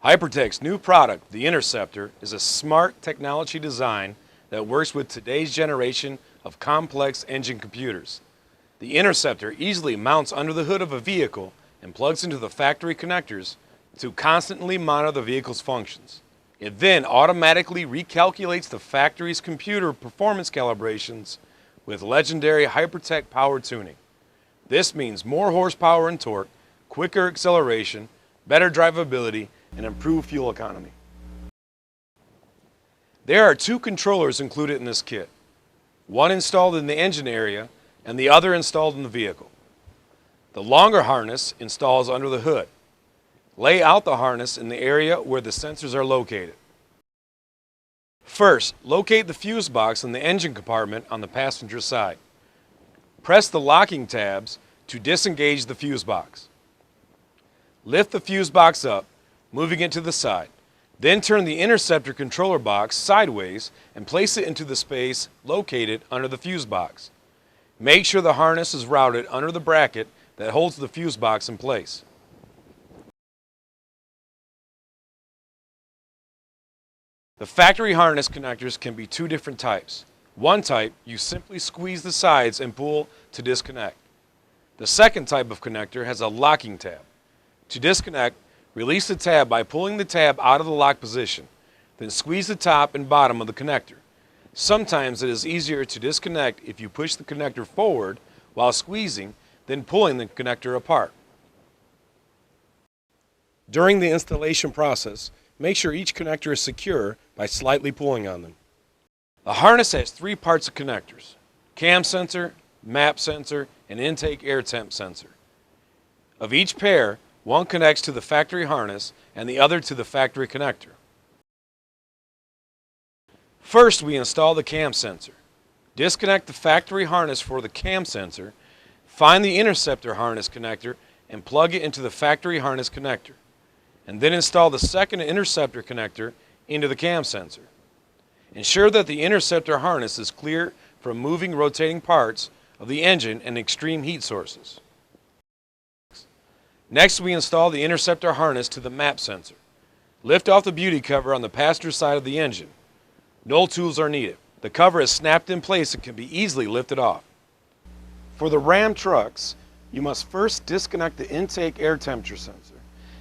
Hypertech's new product, the Interceptor, is a smart technology design that works with today's generation of complex engine computers. The Interceptor easily mounts under the hood of a vehicle and plugs into the factory connectors to constantly monitor the vehicle's functions. It then automatically recalculates the factory's computer performance calibrations with legendary Hypertech power tuning. This means more horsepower and torque, quicker acceleration, better drivability, and improved fuel economy. There are two controllers included in this kit, one installed in the engine area and the other installed in the vehicle. The longer harness installs under the hood. Lay out the harness in the area where the sensors are located. First, locate the fuse box in the engine compartment on the passenger side. Press the locking tabs to disengage the fuse box. Lift the fuse box up, moving it to the side. Then turn the Interceptor controller box sideways and place it into the space located under the fuse box. Make sure the harness is routed under the bracket that holds the fuse box in place. The factory harness connectors can be two different types. One type, you simply squeeze the sides and pull to disconnect. The second type of connector has a locking tab. To disconnect, release the tab by pulling the tab out of the lock position, then squeeze the top and bottom of the connector. Sometimes it is easier to disconnect if you push the connector forward while squeezing, then pulling the connector apart. During the installation process, make sure each connector is secure by slightly pulling on them. The harness has three parts of connectors: cam sensor, map sensor, and intake air temp sensor. Of each pair, one connects to the factory harness and the other to the factory connector. First, we install the cam sensor. Disconnect the factory harness for the cam sensor, find the Interceptor harness connector, and plug it into the factory harness connector. And then install the second Interceptor connector into the cam sensor. Ensure that the Interceptor harness is clear from moving rotating parts of the engine and extreme heat sources. Next, we install the Interceptor harness to the map sensor. Lift off the beauty cover on the passenger side of the engine. No tools are needed. The cover is snapped in place and can be easily lifted off. For the Ram trucks, you must first disconnect the intake air temperature sensor,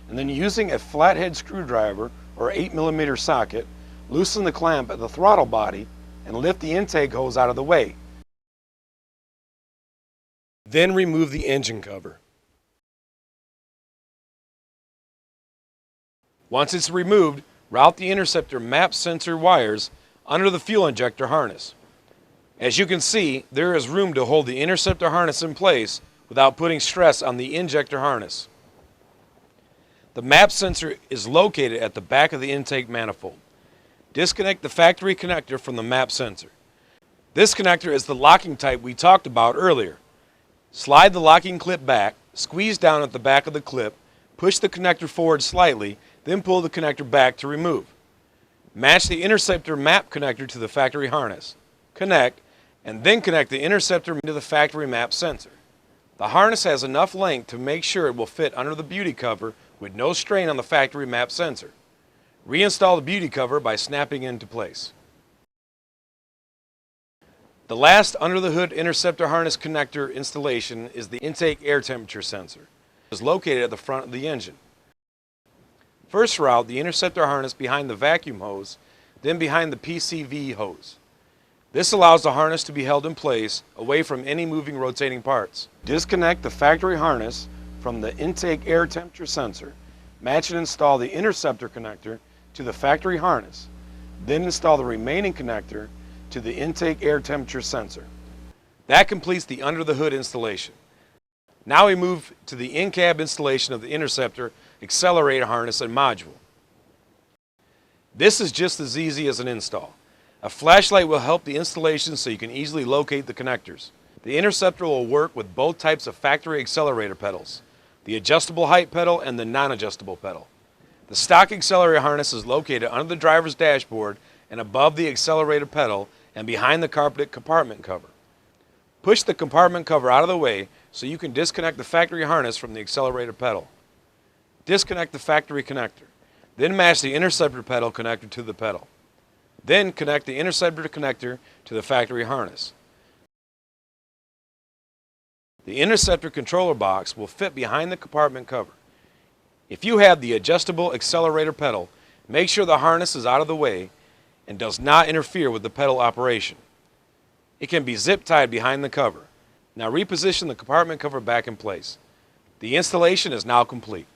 and then using a flathead screwdriver or 8mm socket, loosen the clamp at the throttle body and lift the intake hose out of the way. Then remove the engine cover. Once it's removed, route the Interceptor map sensor wires under the fuel injector harness. As you can see, there is room to hold the Interceptor harness in place without putting stress on the injector harness. The map sensor is located at the back of the intake manifold. Disconnect the factory connector from the map sensor. This connector is the locking type we talked about earlier. Slide the locking clip back, squeeze down at the back of the clip, push the connector forward slightly, then pull the connector back to remove. Match the Interceptor map connector to the factory harness. Connect, and then connect the Interceptor to the factory map sensor. The harness has enough length to make sure it will fit under the beauty cover with no strain on the factory map sensor. Reinstall the beauty cover by snapping it into place. The last under-the-hood Interceptor harness connector installation is the intake air temperature sensor. It is located at the front of the engine. First, route the Interceptor harness behind the vacuum hose, then behind the PCV hose. This allows the harness to be held in place away from any moving rotating parts. Disconnect the factory harness from the intake air temperature sensor. Match and install the Interceptor connector to the factory harness. Then install the remaining connector to the intake air temperature sensor. That completes the under-the-hood installation. Now we move to the in-cab installation of the Interceptor accelerator harness and module. This is just as easy as an install. A flashlight will help the installation so you can easily locate the connectors. The Interceptor will work with both types of factory accelerator pedals, the adjustable height pedal and the non-adjustable pedal. The stock accelerator harness is located under the driver's dashboard and above the accelerator pedal and behind the carpeted compartment cover. Push the compartment cover out of the way so you can disconnect the factory harness from the accelerator pedal. Disconnect the factory connector. Then match the Interceptor pedal connector to the pedal. Then connect the Interceptor connector to the factory harness. The Interceptor controller box will fit behind the compartment cover. If you have the adjustable accelerator pedal, make sure the harness is out of the way and does not interfere with the pedal operation. It can be zip tied behind the cover. Now reposition the compartment cover back in place. The installation is now complete.